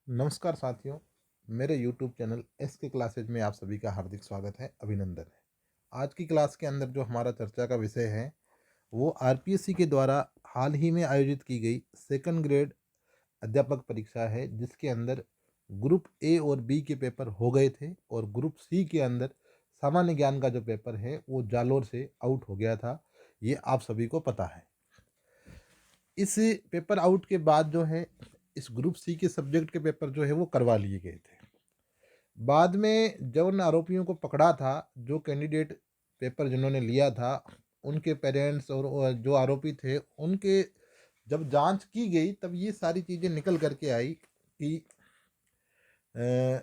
नमस्कार साथियों, मेरे YouTube चैनल SK क्लासेज में आप सभी का हार्दिक स्वागत है, अभिनंदन है। आज की क्लास के अंदर जो हमारा चर्चा का विषय है, वो आरपीएससी के द्वारा हाल ही में आयोजित की गई सेकंड ग्रेड अध्यापक परीक्षा है, जिसके अंदर ग्रुप ए और बी के पेपर हो गए थे और ग्रुप सी के अंदर सामान्य ज्ञान का जो पेपर है, वो जालोर से आउट हो गया था। ये आप सभी को पता है। इस पेपर आउट के बाद जो है, इस ग्रुप सी के सब्जेक्ट के पेपर जो है वो करवा लिए गए थे। बाद में जब उन आरोपियों को पकड़ा था, जो कैंडिडेट पेपर जिन्होंने लिया था, उनके पेरेंट्स और जो आरोपी थे, उनके जब जांच की गई तब ये सारी चीज़ें निकल करके आई कि अ,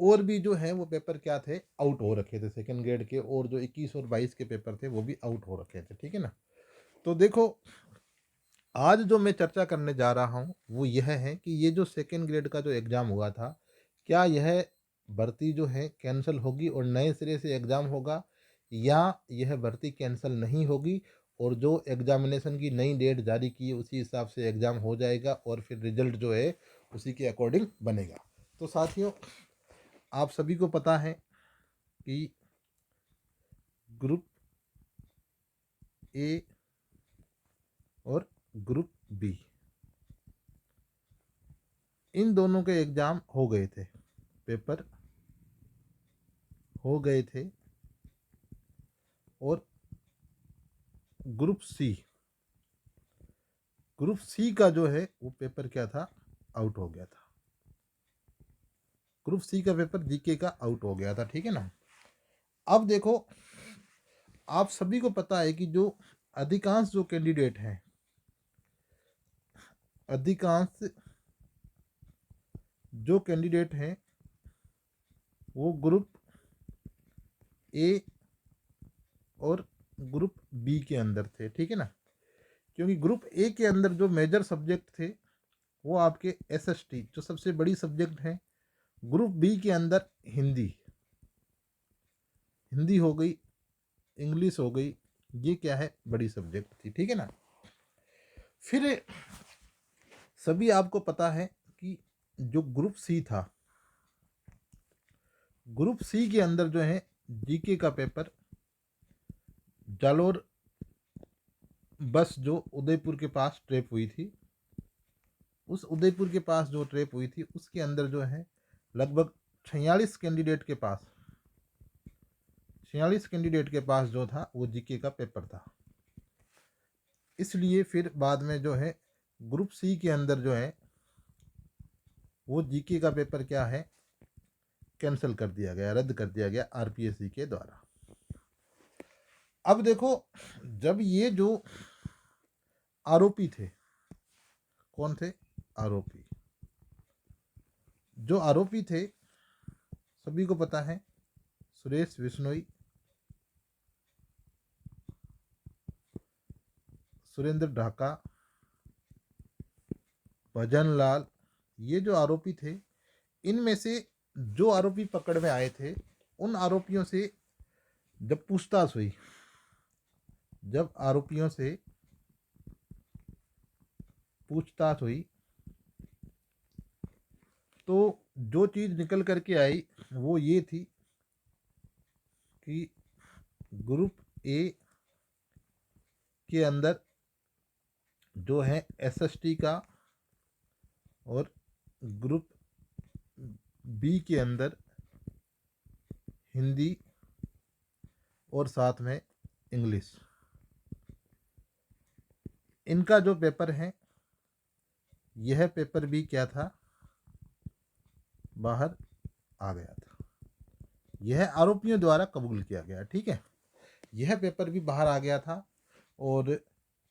और भी जो है वो पेपर क्या थे, आउट हो रखे थे सेकेंड ग्रेड के, और जो 21 और 22 के पेपर थे वो भी आउट हो रखे थे। ठीक है ना। तो देखो, आज जो मैं चर्चा करने जा रहा हूँ वो यह है कि ये जो सेकेंड ग्रेड का जो एग्ज़ाम हुआ था, क्या यह भर्ती जो है कैंसिल होगी और नए सिरे से एग्ज़ाम होगा, या यह भर्ती कैंसिल नहीं होगी और जो एग्जामिनेशन की नई डेट जारी की है उसी हिसाब से एग्ज़ाम हो जाएगा और फिर रिजल्ट जो है उसी के अकॉर्डिंग बनेगा। तो साथियों, आप सभी को पता है कि ग्रुप ए और ग्रुप बी, इन दोनों के एग्ज़ाम हो गए थे, पेपर हो गए थे। और ग्रुप सी का जो है वो पेपर क्या था, आउट हो गया था। ग्रुप सी का पेपर जीके का आउट हो गया था। ठीक है ना। अब देखो, आप सभी को पता है कि जो अधिकांश जो कैंडिडेट हैं, अधिकांश जो कैंडिडेट हैं वो ग्रुप ए और ग्रुप बी के अंदर थे। ठीक है ना। क्योंकि ग्रुप ए के अंदर जो मेजर सब्जेक्ट थे वो आपके एसएसटी जो सबसे बड़ी सब्जेक्ट है। ग्रुप बी के अंदर हिंदी हिंदी हो गई, इंग्लिश हो गई, ये क्या है, बड़ी सब्जेक्ट थी। ठीक है ना। फिर सभी आपको पता है कि जो ग्रुप सी था, ग्रुप सी के अंदर जो है जीके का पेपर, जालोर बस जो उदयपुर के पास ट्रैप हुई थी, उस उदयपुर के पास जो ट्रैप हुई थी उसके अंदर जो है लगभग 46 कैंडिडेट के पास 46 कैंडिडेट के पास जो था वो जीके का पेपर था। इसलिए फिर बाद में जो है ग्रुप सी के अंदर जो है वो जीके का पेपर क्या है, कैंसिल कर दिया गया, रद्द कर दिया गया आरपीएससी के द्वारा। अब देखो, जब ये जो आरोपी थे, कौन थे आरोपी, जो आरोपी थे सभी को पता है, सुरेश बिश्नोई, सुरेंद्र ढाका, भजन लाल, ये जो आरोपी थे, इनमें से जो आरोपी पकड़ में आए थे, उन आरोपियों से जब पूछताछ हुई, जब आरोपियों से पूछताछ हुई, तो जो चीज़ निकल करके आई वो ये थी कि ग्रुप ए के अंदर जो है एसएसटी का और ग्रुप बी के अंदर हिंदी और साथ में इंग्लिश, इनका जो पेपर है, यह पेपर भी क्या था, बाहर आ गया था। यह आरोपियों द्वारा कबूल किया गया। ठीक है। यह पेपर भी बाहर आ गया था। और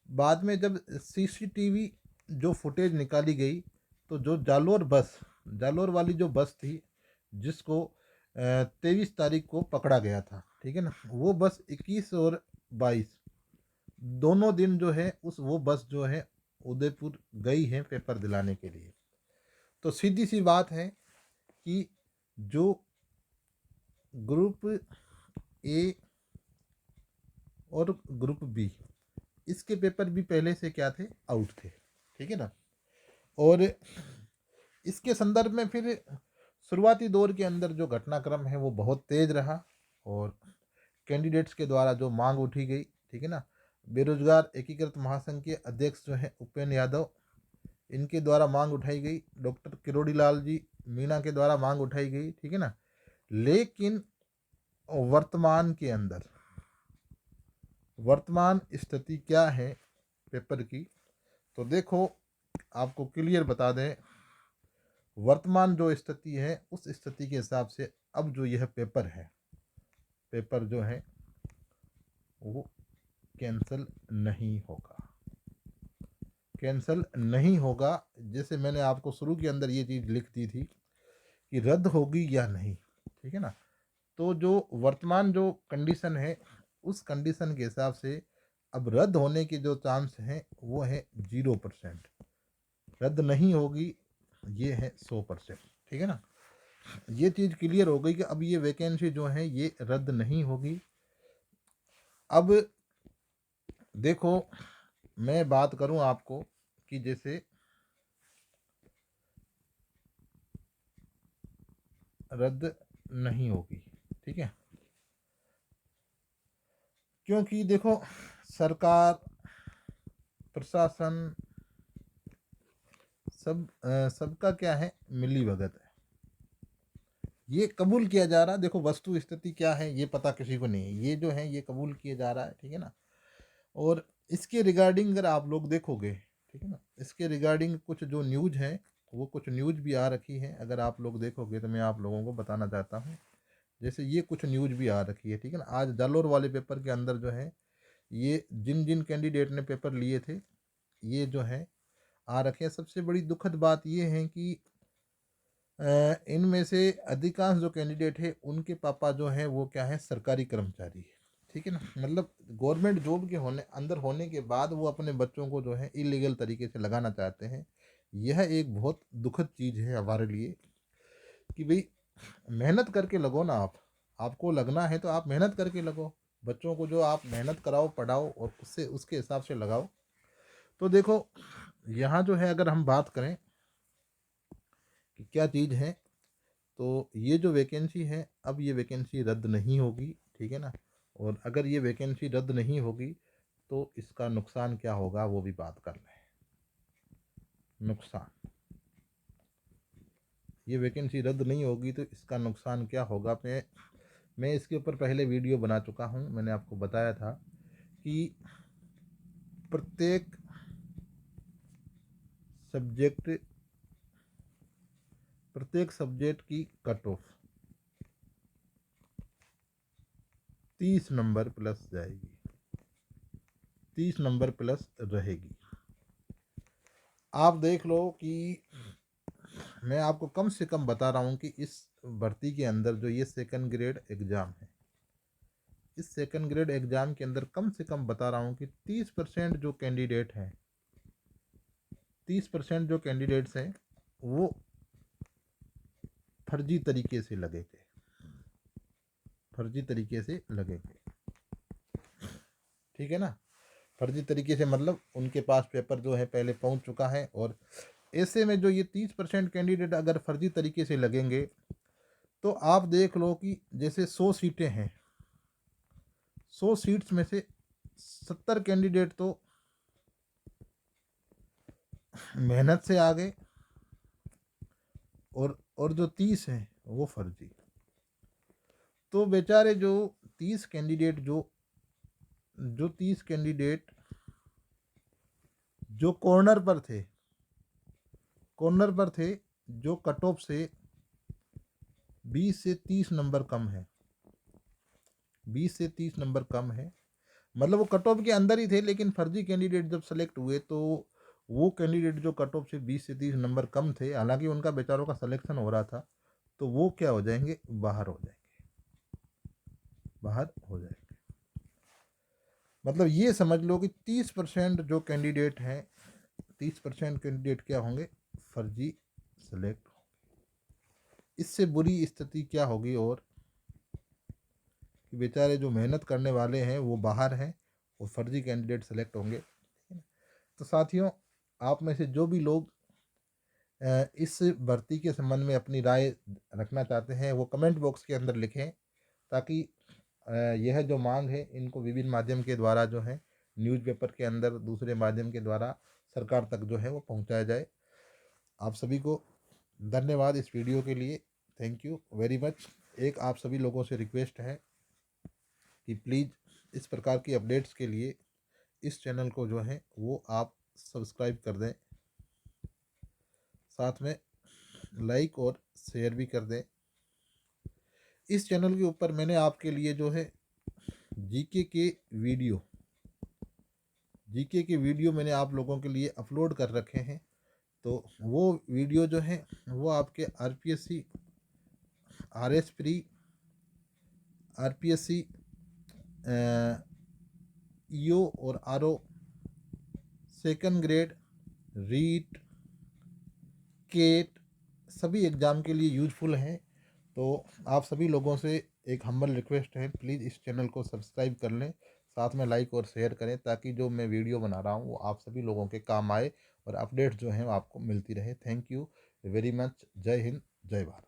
बाद में जब सीसीटीवी जो फुटेज निकाली गई, तो जो जालोर वाली जो बस थी, जिसको 23 तारीख को पकड़ा गया था, ठीक है ना, वो बस 21 और 22 दोनों दिन जो है वो बस जो है उदयपुर गई है पेपर दिलाने के लिए। तो सीधी सी बात है कि जो ग्रुप ए और ग्रुप बी, इसके पेपर भी पहले से क्या थे, आउट थे। ठीक है ना। और इसके संदर्भ में फिर शुरुआती दौर के अंदर जो घटनाक्रम है वो बहुत तेज रहा और कैंडिडेट्स के द्वारा जो मांग उठी गई, ठीक है ना, बेरोजगार एकीकृत महासंघ के अध्यक्ष जो है उपेंद्र यादव, इनके द्वारा मांग उठाई गई, डॉक्टर किरोड़ी लाल जी मीणा के द्वारा मांग उठाई गई, ठीक है ना। लेकिन वर्तमान के अंदर वर्तमान स्थिति क्या है पेपर की, तो देखो आपको क्लियर बता दें, वर्तमान जो स्थिति है उस स्थिति के हिसाब से अब जो यह पेपर है, पेपर जो है वो कैंसिल नहीं होगा, कैंसिल नहीं होगा। जैसे मैंने आपको शुरू के अंदर ये चीज़ लिख दी थी कि रद्द होगी या नहीं, ठीक है ना। तो जो वर्तमान जो कंडीशन है उस कंडीशन के हिसाब से अब रद्द होने के जो चांस हैं वो है 0%, रद्द नहीं होगी ये है 100%, ठीक है ना। ये चीज़ क्लियर हो गई कि अब ये वैकेंसी जो है ये रद्द नहीं होगी। अब देखो मैं बात करूं आपको कि जैसे रद्द नहीं होगी, ठीक है, क्योंकि देखो सरकार प्रशासन सबका क्या है, मिली भगत है, ये कबूल किया जा रहा है। देखो वस्तु स्थिति क्या है ये पता किसी को नहीं है, ये जो है ये कबूल किया जा रहा है, ठीक है ना। और इसके रिगार्डिंग अगर आप लोग देखोगे, ठीक है ना, इसके रिगार्डिंग कुछ जो न्यूज है वो कुछ न्यूज भी आ रखी है, अगर आप लोग देखोगे तो मैं आप लोगों को बताना चाहता हूँ। जैसे ये कुछ न्यूज भी आ रखी है, ठीक है ना। आज जालोर वाले पेपर के अंदर जो है ये जिन जिन कैंडिडेट ने पेपर लिए थे ये जो है आ रखे हैं। सबसे बड़ी दुखद बात ये है कि इनमें से अधिकांश जो कैंडिडेट है उनके पापा जो है वो क्या है, सरकारी कर्मचारी है, ठीक है ना। मतलब गवर्नमेंट जॉब के होने अंदर होने के बाद वो अपने बच्चों को जो है इलीगल तरीके से लगाना चाहते हैं। यह एक बहुत दुखद चीज़ है हमारे लिए कि भाई मेहनत करके लगो ना, आप आपको लगना है तो आप मेहनत करके लगो, बच्चों को जो आप मेहनत कराओ पढ़ाओ और उससे उसके हिसाब से लगाओ। तो देखो यहाँ जो है अगर हम बात करें कि क्या चीज़ है, तो ये जो वैकेंसी है अब ये वैकेंसी रद्द नहीं होगी, ठीक है ना। और अगर ये वैकेंसी रद्द नहीं होगी तो इसका नुकसान क्या होगा वो भी बात कर लें। नुकसान, ये वैकेंसी रद्द नहीं होगी तो इसका नुकसान क्या होगा। मैं इसके ऊपर पहले वीडियो बना चुका हूँ, मैंने आपको बताया था कि प्रत्येक सब्जेक्ट प्रत्येक सब्जेक्ट की कट ऑफ 30 नंबर प्लस जाएगी, 30 नंबर प्लस रहेगी। आप देख लो कि मैं आपको कम से कम बता रहा हूँ कि इस भर्ती के अंदर जो ये सेकंड ग्रेड एग्ज़ाम है, इस सेकंड ग्रेड एग्ज़ाम के अंदर कम से कम बता रहा हूँ कि 30% जो कैंडिडेट हैं, 30% जो कैंडिडेट्स हैं वो फर्जी तरीके से लगेंगे, फर्जी तरीके से लगेंगे, ठीक है ना। फर्जी तरीके से मतलब उनके पास पेपर जो है पहले पहुंच चुका है, और ऐसे में जो ये 30% कैंडिडेट अगर फर्जी तरीके से लगेंगे तो आप देख लो कि जैसे 100 सीटें हैं, 100 सीट्स में से 70 कैंडिडेट तो मेहनत से आ गए और जो 30 हैं वो फर्जी। तो बेचारे जो 30 कैंडिडेट जो 30 कैंडिडेट जो कॉर्नर पर थे, जो कट ऑफ से 20 से 30 नंबर कम है, 20 से 30 नंबर कम है, मतलब वो कट ऑफ के अंदर ही थे, लेकिन फर्जी कैंडिडेट जब सेलेक्ट हुए तो वो कैंडिडेट जो कट ऑफ से 20 से 30 नंबर कम थे, हालांकि उनका बेचारों का सिलेक्शन हो रहा था, तो वो क्या हो जाएंगे, बाहर हो जाएंगे, बाहर हो जाएंगे। मतलब ये समझ लो कि 30% जो कैंडिडेट हैं, 30% कैंडिडेट क्या होंगे, फर्जी सेलेक्ट होंगे। इससे बुरी स्थिति क्या होगी और कि बेचारे जो मेहनत करने वाले हैं वो बाहर हैं और फर्जी कैंडिडेट सेलेक्ट होंगे। तो साथियों, आप में से जो भी लोग इस भर्ती के संबंध में अपनी राय रखना चाहते हैं वो कमेंट बॉक्स के अंदर लिखें, ताकि यह जो मांग है इनको विभिन्न माध्यम के द्वारा जो है न्यूज़पेपर के अंदर दूसरे माध्यम के द्वारा सरकार तक जो है वो पहुंचाया जाए। आप सभी को धन्यवाद इस वीडियो के लिए। Thank you very much. एक आप सभी लोगों से रिक्वेस्ट है कि प्लीज़ इस प्रकार की अपडेट्स के लिए इस चैनल को जो है वो आप सब्सक्राइब कर दें, साथ में लाइक और शेयर भी कर दें। इस चैनल के ऊपर मैंने आपके लिए जो है जीके के वीडियो मैंने आप लोगों के लिए अपलोड कर रखे हैं। तो वो वीडियो जो है वो आपके RPSC, RS pre, RPSC, EO और आरओ, सेकंड ग्रेड, रीट, केट सभी एग्ज़ाम के लिए यूजफुल हैं। तो आप सभी लोगों से एक हम्बल रिक्वेस्ट है, प्लीज़ इस चैनल को सब्सक्राइब कर लें, साथ में लाइक और शेयर करें, ताकि जो मैं वीडियो बना रहा हूँ वो आप सभी लोगों के काम आए और अपडेट्स जो हैं वो आपको मिलती रहे। Thank you very much. जय हिंद, जय भारत।